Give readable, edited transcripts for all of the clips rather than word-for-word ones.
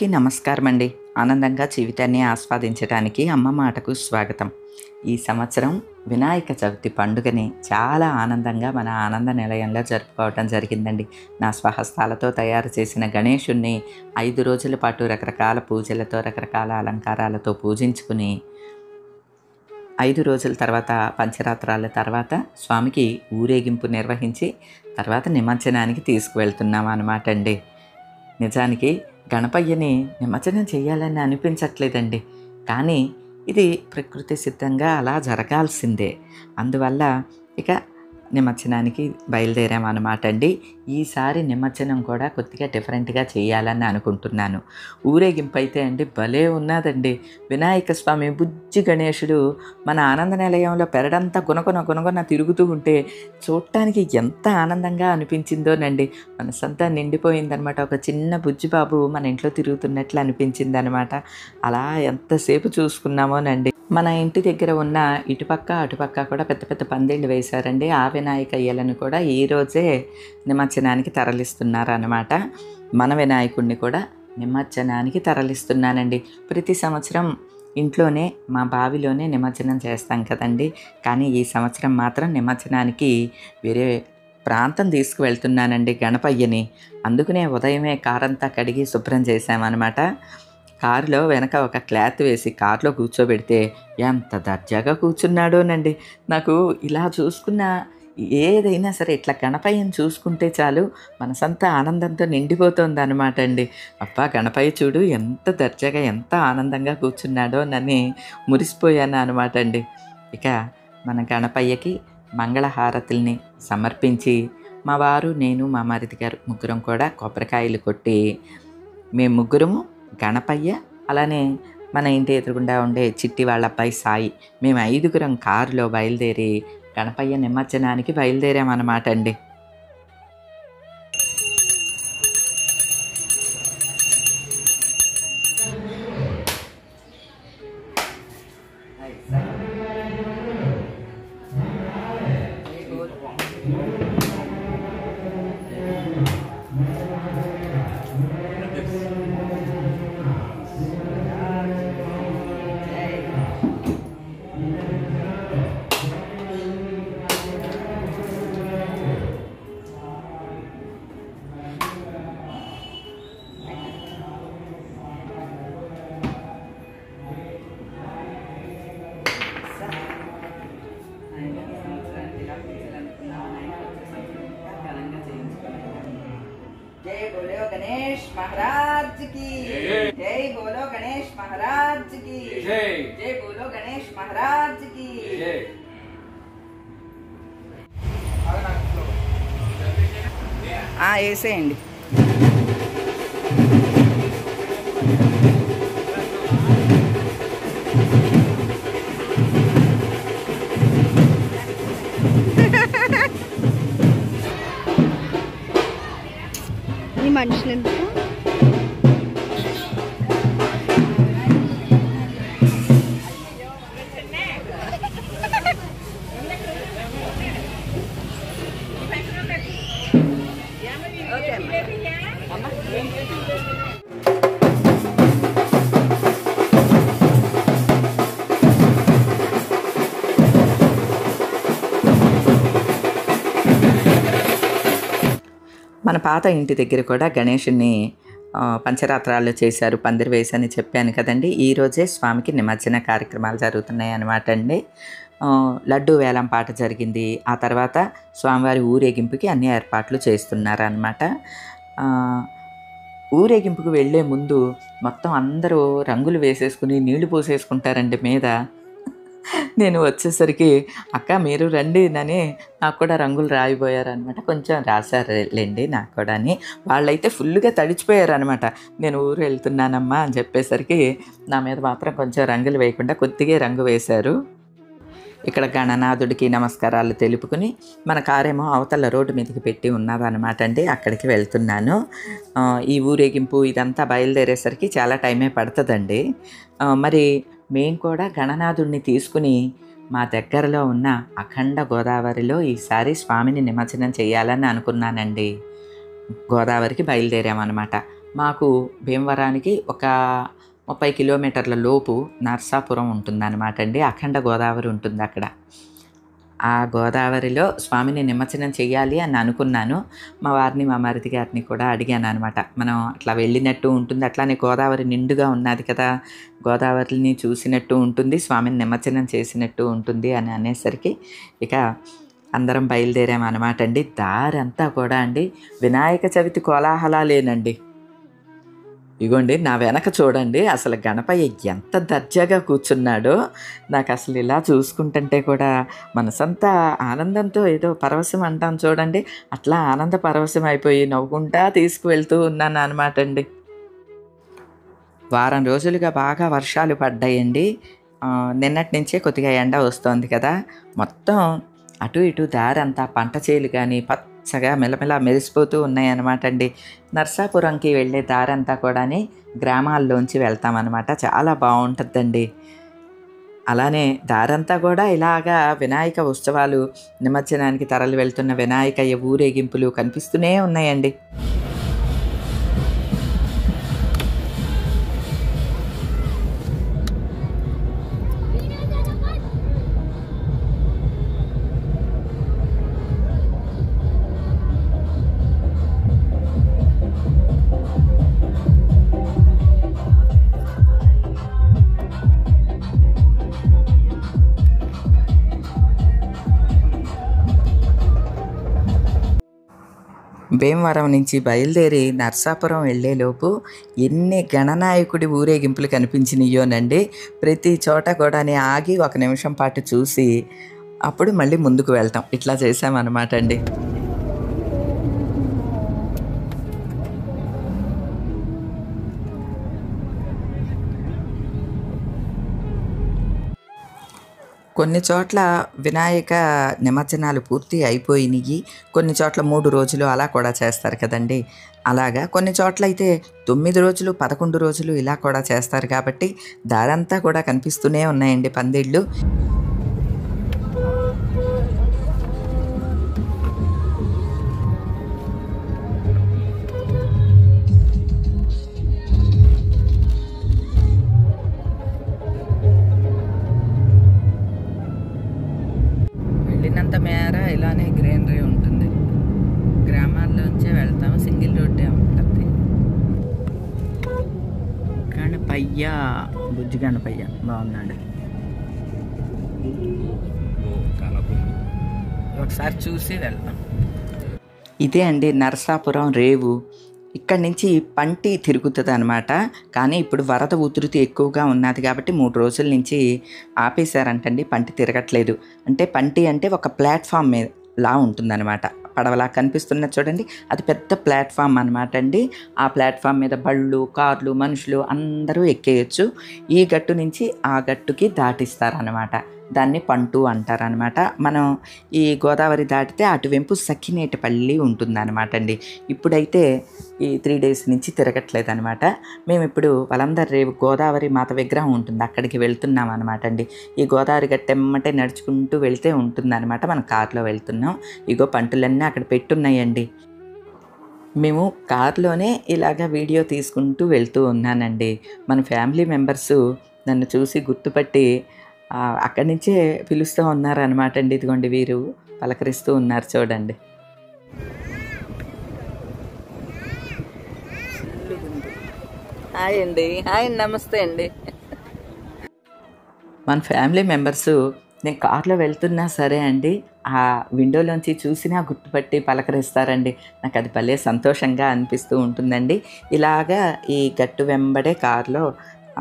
అందరికీ నమస్కారం అండి. ఆనందంగా జీవితాన్ని ఆస్వాదించడానికి అమ్మ మాటకు స్వాగతం. ఈ సంవత్సరం వినాయక చవితి పండుగని చాలా ఆనందంగా మన ఆనంద నిలయంలో జరుపుకోవటం జరిగిందండి. నా స్వహస్తాలతో తయారు చేసిన గణేశుణ్ణి 5 రోజుల పాటు రకరకాల పూజలతో, రకరకాల అలంకారాలతో పూజించుకుని 5 రోజుల తర్వాత పంచరాత్రాల తర్వాత స్వామికి ఊరేగింపు నిర్వహించి తర్వాత నిమజ్జనానికి తీసుకువెళ్తున్నాం అన్నమాట అండి. నిజానికి గణపయ్యని నిమజ్జనం చేయాలని అనిపించట్లేదండి, కానీ ఇది ప్రకృతి సిద్ధంగా అలా జరగాల్సిందే. అందువల్ల ఇక నిమజ్జనానికి బయలుదేరామన్నమాట అండి. ఈసారి నిమజ్జనం కూడా కొద్దిగా డిఫరెంట్గా చేయాలని అనుకుంటున్నాను. ఊరేగింపు అయితే అండి భలే ఉన్నదండి. వినాయక స్వామి బుజ్జి గణేశుడు మన ఆనంద నిలయంలో పెరడంతా గునగున తిరుగుతూ ఉంటే చూడటానికి ఎంత ఆనందంగా అనిపించిందోనండి. మనసంతా నిండిపోయిందనమాట. ఒక చిన్న బుజ్జి బాబు మన ఇంట్లో తిరుగుతున్నట్లు అనిపించిందనమాట. అలా ఎంతసేపు చూసుకున్నామోనండి. మన ఇంటి దగ్గర ఉన్న ఇటుపక్క అటుపక్క కూడా పెద్ద పెద్ద పందిళ్ళు వేశారండి. ఆ వినాయకయ్యలను కూడా ఈరోజే నిమజ్జనానికి తరలిస్తున్నారన్నమాట. మన వినాయకుడిని కూడా నిమజ్జనానికి తరలిస్తున్నానండి. ప్రతి సంవత్సరం ఇంట్లోనే మా బావిలోనే నిమజ్జనం చేస్తాం కదండి, కానీ ఈ సంవత్సరం మాత్రం నిమజ్జనానికి వేరే ప్రాంతం తీసుకువెళ్తున్నానండి గణపయ్యని. అందుకనే ఉదయమే కారంతా కడిగి శుభ్రం చేశామన్నమాట. కారులో వెనక ఒక క్లాత్ వేసి కారులో కూర్చోబెడితే ఎంత దర్జాగా కూర్చున్నాడోనండి. నాకు ఇలా చూసుకున్న ఏదైనా సరే ఇట్లా గణపయ్యని చూసుకుంటే చాలు మనసంతా ఆనందంతో నిండిపోతుంది అనమాట అండి. అబ్బా, గణపయ్య చూడు ఎంత దర్జాగా ఎంత ఆనందంగా కూర్చున్నాడో నని మురిసిపోయాను అనమాట అండి. ఇక మన గణపయ్యకి మంగళహారతుల్ని సమర్పించి మా వారు, నేను, మా మరిది గారు ముగ్గురం కూడా కొబ్బరికాయలు కొట్టి మేము ముగ్గురము గణపయ్య, అలానే మన ఇంటి ఎదురుగుండా ఉండే చిట్టి వాళ్ళ అబ్బాయి సాయి, మేము 5గురం కారులో బయలుదేరి గణపయ్య నిమజ్జనానికి బయలుదేరామన్నమాట అండి. जय बोलो गणेश महाराज की जय, बोलो गणेश महाराज की जय, बोलो गणेश महाराज की వేసేయండి. ఈ మనుషులు ఎందుకు మన పాత ఇంటి దగ్గర కూడా గణేషుని పంచరాత్రాలు చేశారు, పందిరి వేసని చెప్పాను కదండి. ఈరోజే స్వామికి నిమజ్జన కార్యక్రమాలు జరుగుతున్నాయి అన్నమాట అండి. లడ్డూ వేలం పాట జరిగింది. ఆ తర్వాత స్వామివారి ఊరేగింపుకి అన్ని ఏర్పాట్లు చేస్తున్నారన్నమాట. ఊరేగింపుకు వెళ్ళే ముందు మొత్తం అందరూ రంగులు వేసేసుకుని నీళ్లు పోసేసుకుంటారండి మీద. నేను వచ్చేసరికి అక్క మీరు రండి అని నాకు కూడా రంగులు రాయిపోయారనమాట. కొంచెం రాశారులేండి నాకు కూడా అని. వాళ్ళైతే ఫుల్గా తడిచిపోయారనమాట. నేను ఊరు వెళ్తున్నానమ్మా అని చెప్పేసరికి నా మీద మాత్రం కొంచెం రంగులు వేయకుండా కొద్దిగా రంగు వేశారు. ఇక్కడ గణనాథుడికి నమస్కారాలు తెలుపుకుని మన కారేమో అవతల రోడ్డు మీదకి పెట్టి ఉన్నదన్నమాట అండి. అక్కడికి వెళ్తున్నాను. ఈ ఊరేగింపు ఇదంతా బయలుదేరేసరికి చాలా టైమే పడుతుందండి. మరి మేము కూడా గణనాథుడిని తీసుకుని మా దగ్గరలో ఉన్న అఖండ గోదావరిలో ఈసారి స్వామిని నిమజ్జనం చేయాలని అనుకున్నానండి. గోదావరికి బయలుదేరామన్నమాట. మాకు భీమవరానికి ఒక 30 కిలోమీటర్ల లోపు నర్సాపురం ఉంటుందన్నమాట అండి. అఖండ గోదావరి ఉంటుంది అక్కడ. ఆ గోదావరిలో స్వామిని నిమజ్జనం చెయ్యాలి అని అనుకున్నాను. మా వారిని, మా మరిది గారిని కూడా అడిగాను అనమాట. మనం అట్లా వెళ్ళినట్టు ఉంటుంది, అట్లానే గోదావరి నిండుగా ఉన్నది కదా, గోదావరిని చూసినట్టు ఉంటుంది, స్వామిని నిమజ్జనం చేసినట్టు ఉంటుంది అని అనేసరికి ఇక అందరం బయలుదేరామన్నమాట అండి. దారంతా కూడా అండి వినాయక చవితి కోలాహలాలేనండి. ఇగోండి నా వెనక చూడండి, అసలు గణపయ్య ఎంత దర్జాగా కూర్చున్నాడో. నాకు అసలు ఇలా చూసుకుంటుంటే కూడా మనసంతా ఆనందంతో, ఏదో పరవశం అంటాం చూడండి, అట్లా ఆనంద పరవశం అయిపోయి నవ్వుకుంటా తీసుకువెళ్తూ ఉన్నాను అనమాట అండి. వారం రోజులుగా బాగా వర్షాలు పడ్డాయండి. నిన్నటి నుంచే కొద్దిగా ఎండ వస్తోంది కదా, మొత్తం అటు ఇటు దారంతా పంట చేలు కానీ పచ్చగా మెలమెల మెరిసిపోతూ ఉన్నాయన్నమాట అండి. నర్సాపురంకి వెళ్ళే దారంతా కూడా గ్రామాల్లోంచి వెళ్తామన్నమాట. చాలా బాగుంటుందండి. అలానే దారంతా కూడా ఇలాగా వినాయక ఉత్సవాలు, నిమజ్జనానికి తరలి వెళ్తున్న వినాయకయ్య ఊరేగింపులు కనిపిస్తూనే ఉన్నాయండి. భీమవరం నుంచి బయలుదేరి నర్సాపురం వెళ్ళేలోపు ఎన్ని గణనాయకుడి ఊరేగింపులు కనిపించినాయోనండి. ప్రతి చోట కూడా ఆగి ఒక నిమిషం పాటు చూసి అప్పుడు మళ్ళీ ముందుకు వెళ్తాం. ఇట్లా చేసామన్నమాట అండి. కొన్ని చోట్ల వినాయక నిమజ్జనాలు పూర్తి అయిపోయినాయి. కొన్ని చోట్ల 3 రోజులు అలా కూడా చేస్తారు కదండి. అలాగా కొన్ని చోట్ల అయితే 9 రోజులు, 11 రోజులు ఇలా కూడా చేస్తారు. కాబట్టి దారంతా కూడా కనిపిస్తూనే ఉన్నాయండి పందిళ్ళు. వెళ్ళినంత మేర ఇలానే గ్రీనరీ ఉంటుంది. గ్రామాల్లోంచే వెళ్తాం, సింగిల్ రోడ్డే ఉంటుంది. గణపయ్య, బుజ్జి గణపయ్య బాగున్నాడు. ఒకసారి చూసి వెళ్తాం. ఇదే అండి నరసాపురం రేవు. ఇక్కడి నుంచి పంటి తిరుగుతుంది అనమాట. కానీ ఇప్పుడు వరద ఉధృతి ఎక్కువగా ఉన్నది కాబట్టి 3 రోజుల నుంచి ఆపేశారంటండి, పంటి తిరగట్లేదు. అంటే పంటి అంటే ఒక ప్లాట్ఫామ్ మీద లా ఉంటుందన్నమాట. పడవలా కనిపిస్తున్నది చూడండి, అది పెద్ద ప్లాట్ఫామ్ అనమాట అండి. ఆ ప్లాట్ఫామ్ మీద బళ్ళు, కార్లు, మనుషులు అందరూ ఎక్కేయచ్చు. ఈ గట్టు నుంచి ఆ గట్టుకి దాటిస్తారనమాట. దాన్ని పంటు అంటారనమాట. మనం ఈ గోదావరి దాటితే అటువైపు సఖినేటిపల్లి ఉంటుందన్నమాట అండి. ఇప్పుడైతే ఈ 3 డేస్ నుంచి తిరగట్లేదు అనమాట. మేము ఇప్పుడు వలందర్ రేవు గోదావరి మాత విగ్రహం ఉంటుంది, అక్కడికి వెళ్తున్నాం అనమాట అండి. ఈ గోదావరి గట్టెమ్మటే నడుచుకుంటూ వెళ్తే ఉంటుందన్నమాట. మనం కారులో వెళ్తున్నాం. ఇగో పంటులన్నీ అక్కడ పెట్టున్నాయండి. మేము కారులోనే ఇలాగ వీడియో తీసుకుంటూ వెళ్తూ ఉన్నానండి. మన ఫ్యామిలీ మెంబర్సు నన్ను చూసి గుర్తుపట్టి అక్కడి నుంచే పిలుస్తూ ఉన్నారనమాట అండి. ఇదిగోండి వీరు పలకరిస్తూ ఉన్నారు చూడండి. హాయ్ అండి, హాయ్, నమస్తే అండి. మన ఫ్యామిలీ మెంబర్సు నేను కార్లో వెళ్తున్నా సరే అండి, ఆ విండోలోంచి చూసినా గుర్తుపట్టి పలకరిస్తారండి. నాకు అది భలే సంతోషంగా అనిపిస్తూ ఉంటుందండి. ఇలాగా ఈ గట్టు వెంబడే కారులో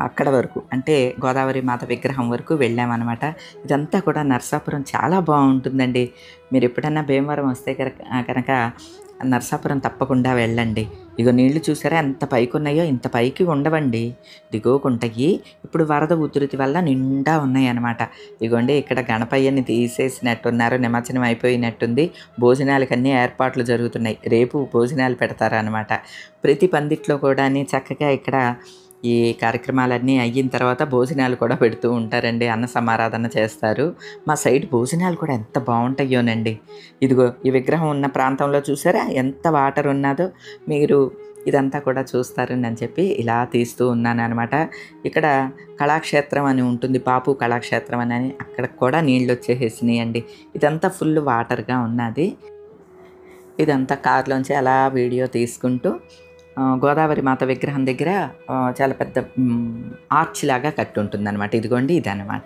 అక్కడ వరకు, అంటే గోదావరి మాత విగ్రహం వరకు వెళ్ళామన్నమాట. ఇదంతా కూడా నరసాపురం చాలా బాగుంటుందండి. మీరు ఎప్పుడన్నా భీమవరం వస్తే కనుక నరసాపురం తప్పకుండా వెళ్ళండి. ఇగో నీళ్లు చూసారా ఎంత పైకి ఉన్నాయో, ఇంత పైకి ఉండవండి, దిగోకుంటాయి. ఇప్పుడు వరద ఉధృతి వల్ల నిండా ఉన్నాయి అన్నమాట. ఇగోండి ఇక్కడ గణపయ్యని తీసేసినట్టున్నారు, నిమజ్జనం అయిపోయినట్టుంది. భోజనాలకన్నీ ఏర్పాట్లు జరుగుతున్నాయి. రేపు భోజనాలు పెడతారనమాట. ప్రతి పందిట్లో కూడా చక్కగా ఇక్కడ ఈ కార్యక్రమాలన్నీ అయిన తర్వాత భోజనాలు కూడా పెడుతూ ఉంటారండి. అన్న సమారాధన చేస్తారు. మా సైడ్ భోజనాలు కూడా ఎంత బాగుంటాయోనండి. ఇదిగో ఈ విగ్రహం ఉన్న ప్రాంతంలో చూసారా ఎంత వాటర్ ఉన్నదో. మీరు ఇదంతా కూడా చూస్తారని అని చెప్పి ఇలా తీస్తూ ఉన్నాను అనమాట. ఇక్కడ కళాక్షేత్రం అని ఉంటుంది, పాపు కళాక్షేత్రం అని అక్కడ కూడా నీళ్ళు వచ్చేసేసినాయండి. ఇదంతా ఫుల్ వాటర్గా ఉన్నది. ఇదంతా కారులోంచి అలా వీడియో తీసుకుంటూ గోదావరి మాత విగ్రహం దగ్గర చాలా పెద్ద ఆర్చ్ లాగా కట్టి ఉంటుందన్నమాట. ఇదిగోండి ఇదన్నమాట.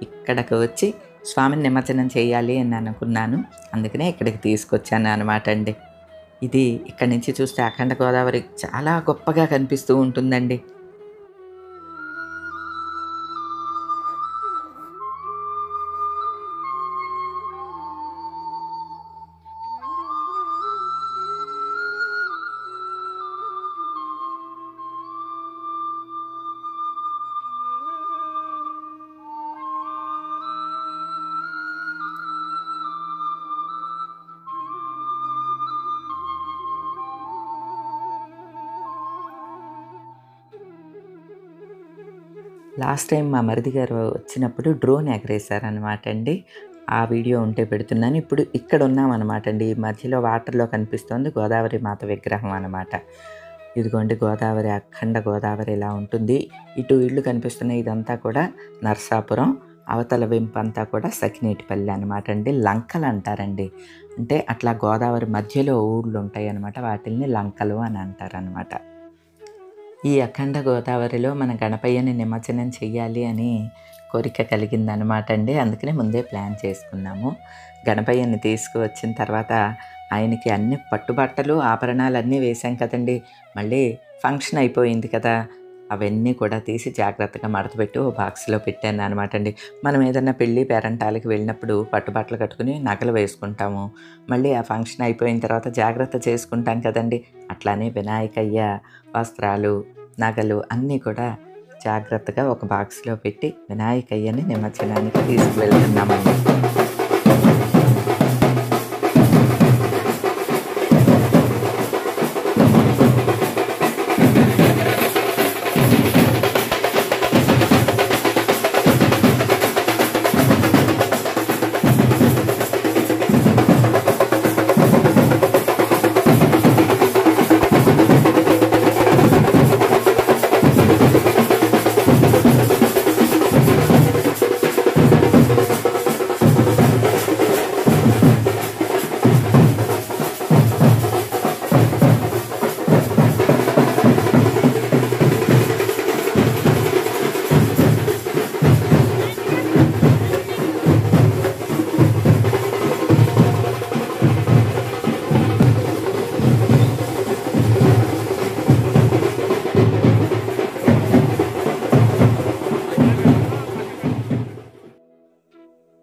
ఇక్కడికి వచ్చి స్వామిని నిమజ్జనం చేయాలి అని అనుకున్నాను, అందుకనే ఇక్కడికి తీసుకొచ్చాను అనమాట అండి. ఇది ఇక్కడి నుంచి చూస్తే అఖండ గోదావరి చాలా గొప్పగా కనిపిస్తూ ఉంటుందండి. లాస్ట్ టైం మా మరిది గారు వచ్చినప్పుడు డ్రోన్ ఎగరేశారనమాట అండి. ఆ వీడియో ఉంటే పెడుతున్నాను. ఇప్పుడు ఇక్కడ ఉన్నామన్నమాట అండి. ఈ మధ్యలో వాటర్లో కనిపిస్తుంది గోదావరి మాత విగ్రహం అనమాట. ఇదిగోండి గోదావరి, అఖండ గోదావరి ఇలా ఉంటుంది. ఇటు ఇళ్ళు కనిపిస్తున్నాయి, ఇదంతా కూడా నరసాపురం, అవతల వెంపు అంతా కూడా సకినేటిపల్లి అనమాట అండి. లంకలు అంటారండి. అంటే అట్లా గోదావరి మధ్యలో ఊళ్ళు ఉంటాయి అన్నమాట, వాటిల్ని లంకలు అని అంటారనమాట. ఈ అఖండ గోదావరిలో మన గణపయ్యని నిమజ్జనం చెయ్యాలి అని కోరిక కలిగిందనమాట అండి. అందుకనే ముందే ప్లాన్ చేసుకున్నాము. గణపయ్యని తీసుకువచ్చిన తర్వాత ఆయనకి అన్ని పట్టుబట్టలు, ఆభరణాలు అన్నీ వేసాం కదండి. మళ్ళీ ఫంక్షన్ అయిపోయింది కదా, అవన్నీ కూడా తీసి జాగ్రత్తగా మడతపెట్టి ఓ బాక్స్లో పెట్టాను అనమాట అండి. మనం ఏదన్నా పెళ్ళి పేరంటాలకి వెళ్ళినప్పుడు పట్టుబట్టలు కట్టుకుని నగలు వేసుకుంటాము, మళ్ళీ ఆ ఫంక్షన్ అయిపోయిన తర్వాత జాగ్రత్త చేసుకుంటాం కదండి. అట్లానే వినాయకయ్య వస్త్రాలు, నగలు అన్నీ కూడా జాగ్రత్తగా ఒక బాక్స్లో పెట్టి వినాయకయ్యని నిమజ్జనానికి తీసుకువెళ్తున్నామండి.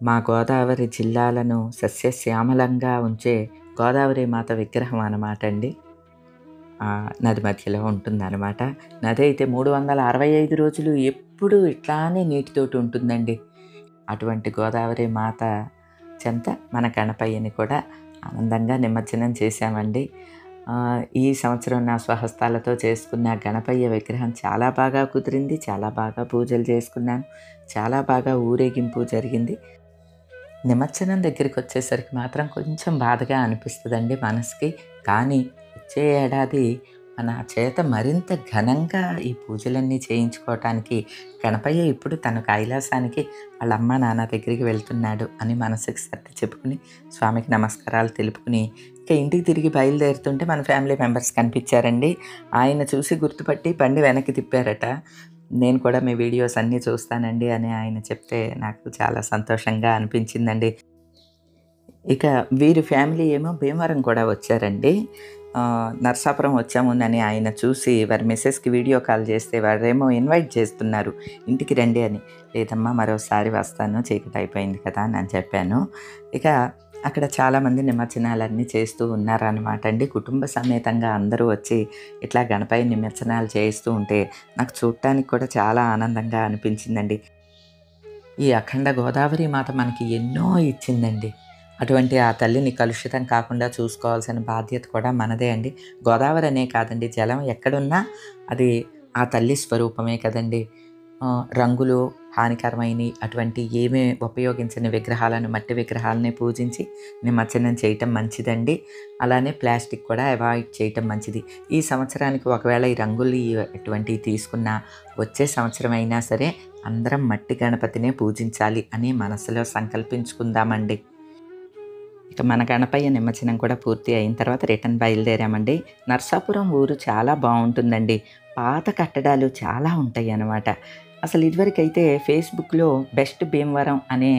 మా గోదావరి జిల్లాలను సస్యశ్యామలంగా ఉంచే గోదావరి మాత విగ్రహం అన్నమాట అండి. నది మధ్యలో ఉంటుందన్నమాట. నది అయితే 365 రోజులు ఎప్పుడూ ఇట్లానే నీటితోటి ఉంటుందండి. అటువంటి గోదావరి మాత చెంత మన గణపయ్యని కూడా ఆనందంగా నిమజ్జనం చేశామండి. ఈ సంవత్సరం నా స్వహస్తాలతో చేసుకున్న గణపయ్య విగ్రహం చాలా బాగా కుదిరింది. చాలా బాగా పూజలు చేసుకున్నాను. చాలా బాగా ఊరేగింపు జరిగింది. నిమజ్జనం దగ్గరికి వచ్చేసరికి మాత్రం కొంచెం బాధగా అనిపిస్తుందండి మనసుకి. కానీ వచ్చే ఏడాది మన చేత మరింత ఘనంగా ఈ పూజలన్నీ చేయించుకోవటానికి గణపయ్య ఇప్పుడు తన కైలాసానికి వాళ్ళ అమ్మ నాన్న దగ్గరికి వెళ్తున్నాడు అని మనసుకి సర్ది చెప్పుకుని స్వామికి నమస్కారాలు తెలుపుకుని ఇక ఇంటికి తిరిగి బయలుదేరుతుంటే మన ఫ్యామిలీ మెంబర్స్ కనిపించారండి. ఆయన చూసి గుర్తుపట్టి బండి వెనక్కి తిప్పారట. నేను కూడా మీ వీడియోస్ అన్నీ చూస్తానండి అని ఆయన చెప్తే నాకు చాలా సంతోషంగా అనిపించిందండి. ఇక వీరి ఫ్యామిలీ ఏమో భీమవరం కూడా వచ్చారండి. నరసాపురం వచ్చాము అని ఆయన చూసి వారి మిస్సెస్కి వీడియో కాల్ చేస్తే వారేమో ఇన్వైట్ చేస్తున్నారు ఇంటికి రండి అని. లేదమ్మా మరోసారి వస్తాను, చీకటి అయిపోయింది కదా అని చెప్పాను. ఇక అక్కడ చాలామంది నిమజ్జనాలన్నీ చేస్తూ ఉన్నారనమాట అండి. కుటుంబ సమేతంగా అందరూ వచ్చి ఇట్లా గణపయ్య నిమజ్జనాలు చేస్తూ ఉంటే నాకు చూడటానికి కూడా చాలా ఆనందంగా అనిపించిందండి. ఈ అఖండ గోదావరి మాత మనకి ఎన్నో ఇచ్చిందండి. అటువంటి ఆ తల్లిని కలుషితం కాకుండా చూసుకోవాల్సిన బాధ్యత కూడా మనదే అండి. గోదావరి అనే కాదండి, జలం ఎక్కడున్నా అది ఆ తల్లి స్వరూపమే కదండి. రంగులు హానికరమైనవి అటువంటి ఏమీ ఉపయోగించని విగ్రహాలను, మట్టి విగ్రహాలని పూజించి నిమజ్జనం చేయటం మంచిదండి. అలానే ప్లాస్టిక్ కూడా అవాయిడ్ చేయటం మంచిది. ఈ సంవత్సరానికి ఒకవేళ ఈ రంగులు ఎటువంటివి తీసుకున్నా వచ్చే సంవత్సరం అయినా సరే అందరం మట్టి గణపతినే పూజించాలి అని మనసులో సంకల్పించుకుందామండి. ఇక మన గణపయ్య నిమజ్జనం కూడా పూర్తి అయిన తర్వాత రిటర్న్ బయలుదేరామండి. నరసాపురం ఊరు చాలా బాగుంటుందండి. పాత కట్టడాలు చాలా ఉంటాయి అన్నమాట. అసలు ఇదివరకైతే ఫేస్బుక్లో బెస్ట్ భీమవరం అనే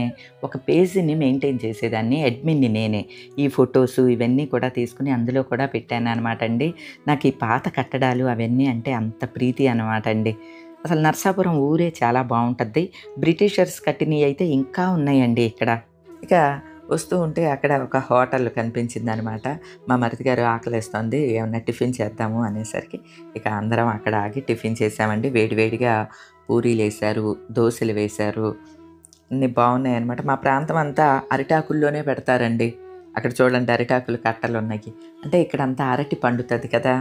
ఒక పేజీని మెయింటైన్ చేసేదాన్ని, అడ్మిన్ని నేనే. ఈ ఫొటోసు ఇవన్నీ కూడా తీసుకుని అందులో కూడా పెట్టాను అనమాట అండి. నాకు ఈ పాత కట్టడాలు అవన్నీ అంటే అంత ప్రీతి అనమాట అండి. అసలు నరసాపురం ఊరే చాలా బాగుంటుంది. బ్రిటిషర్స్ కట్టినవి అయితే ఇంకా ఉన్నాయండి ఇక్కడ. ఇక వస్తూ ఉంటే అక్కడ ఒక హోటల్ కనిపించిందనమాట. మా మరిది గారు ఆకలేస్తోంది, ఏమన్నా టిఫిన్ చేద్దాము అనేసరికి ఇక అందరం అక్కడ ఆగి టిఫిన్ చేసామండి. వేడివేడిగా పూరీలు వేశారు, దోశలు వేశారు, అన్నీ బాగున్నాయి అనమాట. మా ప్రాంతం అంతా అరిటాకుల్లోనే పెడతారండి. అక్కడ చూడండి అరిటాకులు కట్టలు ఉన్నాయి. అంటే ఇక్కడంతా అరటి పండుతుంది కదా,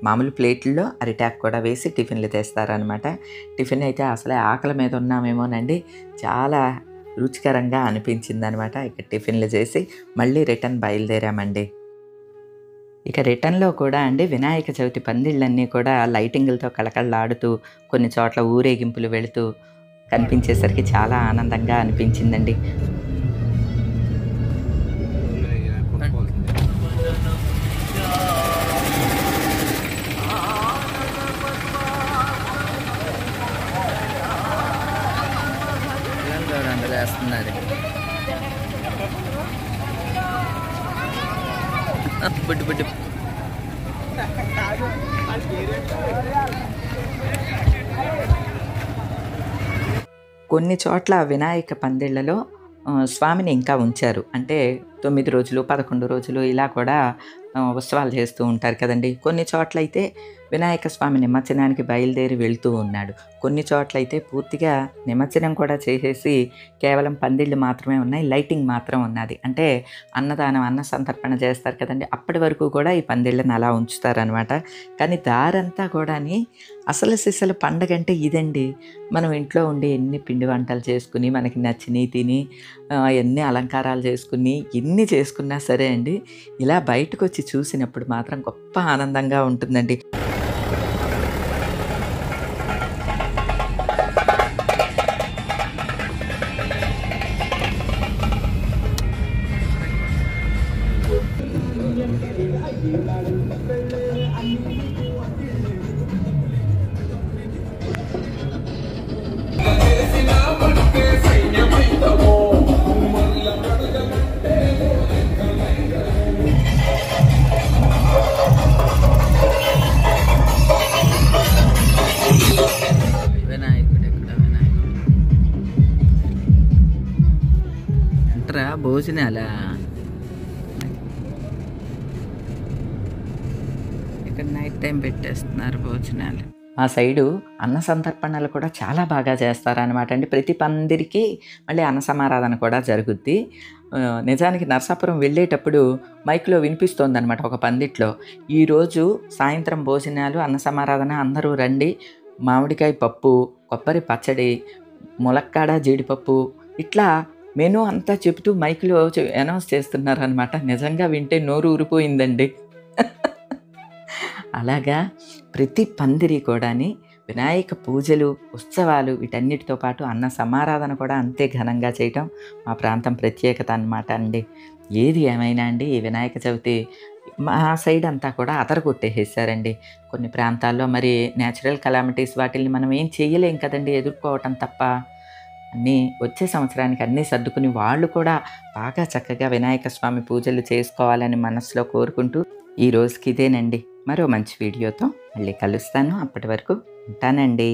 మామూలు ప్లేట్లలో అరిటాకు కూడా వేసి టిఫిన్లు తెస్తారనమాట. టిఫిన్ అయితే అసలే ఆకలి మీద ఉన్నామేమోనండి, చాలా రుచికరంగా అనిపించింది అనమాట. ఇక టిఫిన్లు చేసి మళ్ళీ రిటర్న్ బయలుదేరామండి. ఇక రిటర్న్లో కూడా అండి వినాయక చవితి పందిళ్ళన్నీ కూడా లైటింగులతో కళకళలాడుతూ కొన్ని చోట్ల ఊరేగింపులు వెళుతూ కనిపించేసరికి చాలా ఆనందంగా అనిపించిందండి. వేస్తున్నారు బుడ్డి బుడ్డి. కొన్ని చోట్ల వినాయక పందిళ్లలో స్వామిని ఇంకా ఉంచారు. అంటే 9 రోజులు 11 రోజులు ఇలా కూడా ఉత్సవాలు చేస్తూ ఉంటారు కదండి. కొన్ని చోట్లయితే వినాయక స్వామి నిమజ్జనానికి బయలుదేరి వెళ్తూ ఉన్నాడు. కొన్ని చోట్లయితే పూర్తిగా నిమజ్జనం కూడా చేసేసి కేవలం పందిళ్ళు మాత్రమే ఉన్నాయి, లైటింగ్ మాత్రం ఉన్నది. అంటే అన్నదానం, అన్న సంతర్పణ చేస్తారు కదండి, అప్పటి వరకు కూడా ఈ పందిళ్ళని అలా ఉంచుతారనమాట. కానీ దారంతా కూడా అసలు సిసలు పండగ అంటే ఇదండి. మనం ఇంట్లో ఉండి ఎన్ని పిండి వంటలు చేసుకుని మనకి నచ్చినవి తిని ఎన్ని అలంకారాలు చేసుకుని ఎన్ని చేసుకున్నా సరే అండి, ఇలా బయటకు వచ్చి చూసినప్పుడు మాత్రం గొప్ప ఆనందంగా ఉంటుందండి. భోజనాలా ఇక్కడ నైట్ టైం పెట్టేస్తున్నారు భోజనాలు. ఆ సైడు అన్న సంతర్పణలు కూడా చాలా బాగా చేస్తారనమాట అండి. ప్రతి పందిరికి మళ్ళీ అన్న సమారాధన కూడా జరుగుద్ది. నిజానికి నరసాపురం వెళ్ళేటప్పుడు మైక్లో వినిపిస్తోందనమాట ఒక పందిట్లో, ఈరోజు సాయంత్రం భోజనాలు అన్న సమారాధన, అందరూ రండి, మామిడికాయ పప్పు, కొబ్బరి పచ్చడి, ములక్కాడ జీడిపప్పు, ఇట్లా మెనూ అంతా చెబుతూ మైక్లో అనౌన్స్ చేస్తున్నారనమాట. నిజంగా వింటే నోరు ఊరిపోయిందండి. అలాగా ప్రతి పందిరి కూడా వినాయక పూజలు, ఉత్సవాలు వీటన్నిటితో పాటు అన్న సమారాధన కూడా అంతే ఘనంగా చేయటం మా ప్రాంతం ప్రత్యేకత అన్నమాట అండి. ఏది ఏమైనా అండి, ఈ వినాయక చవితి మా సైడ్ అంతా కూడా అదరగొట్టేసేసారండి. కొన్ని ప్రాంతాల్లో మరి న్యాచురల్ కలామిటీస్ వాటిల్ని మనం ఏం చేయలేం కదండి, ఎదుర్కోవటం తప్ప. అన్నీ వచ్చే సంవత్సరానికి అన్నీ సర్దుకుని వాళ్ళు కూడా బాగా చక్కగా వినాయక స్వామి పూజలు చేసుకోవాలని మనసులో కోరుకుంటూ ఈ రోజుకి ఇదేనండి. మరో మంచి వీడియోతో మళ్ళీ కలుస్తాను. అప్పటి వరకు ఉంటానండి.